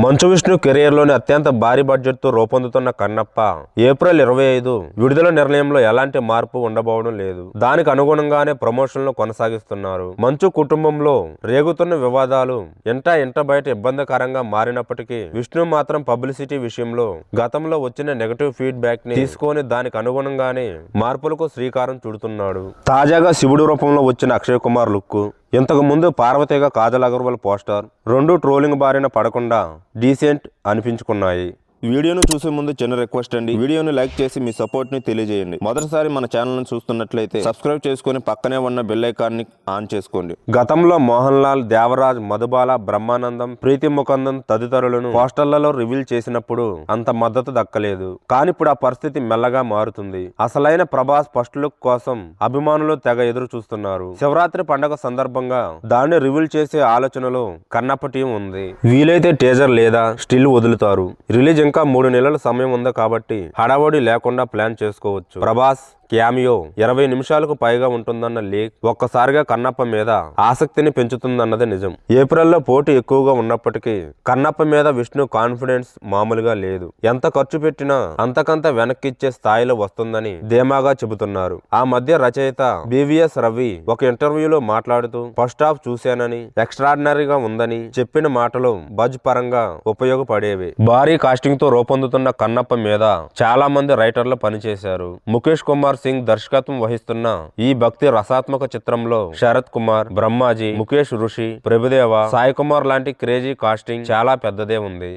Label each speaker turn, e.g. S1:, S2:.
S1: మంచు విష్ణు కెరియర్లోని అత్యంత భారీ బడ్జెట్తో రూపొందుతున్న కన్నప్ప ఏప్రిల్ 25 విడుదల నిర్ణయంలో ఎలాంటి మార్పు ఉండబోవడం లేదు. దానికి అనుగుణంగానే ప్రమోషన్లు కొనసాగిస్తున్నారు. మంచు కుటుంబంలో రేగుతున్న వివాదాలు ఇంట బయట ఇబ్బందికరంగా మారినప్పటికీ విష్ణు మాత్రం పబ్లిసిటీ విషయంలో గతంలో వచ్చిన నెగటివ్ ఫీడ్బ్యాక్ ని తీసుకొని దానికి అనుగుణంగానే మార్పులకు శ్రీకారం చుడుతున్నాడు. తాజాగా శివుడు రూపంలో వచ్చిన అక్షయ్ కుమార్ లుక్, ఇంతకు ముందు పార్వతీగా కాజల్ అగర్వాల్ పోస్టర్ రెండు ట్రోలింగ్ బారిన పడకుండా డీసెంట్ అనిపించుకున్నాయి. వీడియోను చూసే ముందు చిన్న రిక్వెస్ట్ అండి, వీడియోని లైక్ చేసి మీ సపోర్ట్ ని తెలియజేయండి. మొదటిసారి మన ఛానల్ ని చూస్తున్నట్లయితే సబ్స్క్రైబ్ చేసుకుని పక్కనే ఉన్న బెల్ ఐకాన్ ని ఆన్ చేసుకోండి. గతంలో మోహన్ లాల్, దేవరాజ్, మధుబాల, బ్రహ్మానందం, ప్రీతి ముకుందన్ తదితరులను పోస్టర్లలో రివీల్ చేసినప్పుడు అంత మద్దతు దక్కలేదు. కానీ ఇప్పుడు ఆ పరిస్థితి మెల్లగా మారుతుంది. అసలైన ప్రభాస్ ఫస్ట్ లుక్ కోసం అభిమానులు తెగ ఎదురు చూస్తున్నారు. శివరాత్రి పండుగ సందర్భంగా దాన్ని రివీల్ చేసే ఆలోచనలో కన్నప్ప టీం ఉంది. వీలైతే టీజర్ లేదా స్టిల్ వదులుతారు. రిలీజ్ ఇంకా 3 నెలల సమయం ఉంది కాబట్టి హడావడి లేకుండా ప్లాన్ చేసుకోవచ్చు. ప్రభాస్ క్యామియో 20 నిమిషాలకు పైగా ఉంటుందన్న లీక్ ఒక్కసారిగా కన్నప్ప మీద ఆసక్తిని పెంచుతుందన్నది నిజం. ఏప్రిల్లో పోటీ ఎక్కువగా ఉన్నప్పటికీ కన్నప్ప మీద విష్ణు కాన్ఫిడెన్స్ మామూలుగా లేదు. ఎంత ఖర్చు పెట్టినా అంతకంత వెనక్కిచ్చే స్థాయిలో వస్తుందని ధీమాగా చెబుతున్నారు. ఆ మధ్య రచయిత బివిఎస్ రవి ఒక ఇంటర్వ్యూలో మాట్లాడుతూ ఫస్ట్ హాఫ్ చూశానని, ఎక్స్ట్రాడినరీగా ఉందని చెప్పిన మాటలు బజ్ పరంగా ఉపయోగపడేవి. భారీ కాస్టింగ్ తో రూపొందుతున్న కన్నప్ప మీద చాలా మంది రైటర్లు పనిచేశారు. ముఖేష్ కుమార్ సింగ్ దర్శకత్వం వహిస్తున్న ఈ భక్తి రసాత్మక చిత్రంలో శరత్ కుమార్, బ్రహ్మాజీ, ముఖేష్ ఋషి, ప్రభుదేవ, సాయి కుమార్ లాంటి క్రేజీ కాస్టింగ్ చాలా పెద్దదే ఉంది.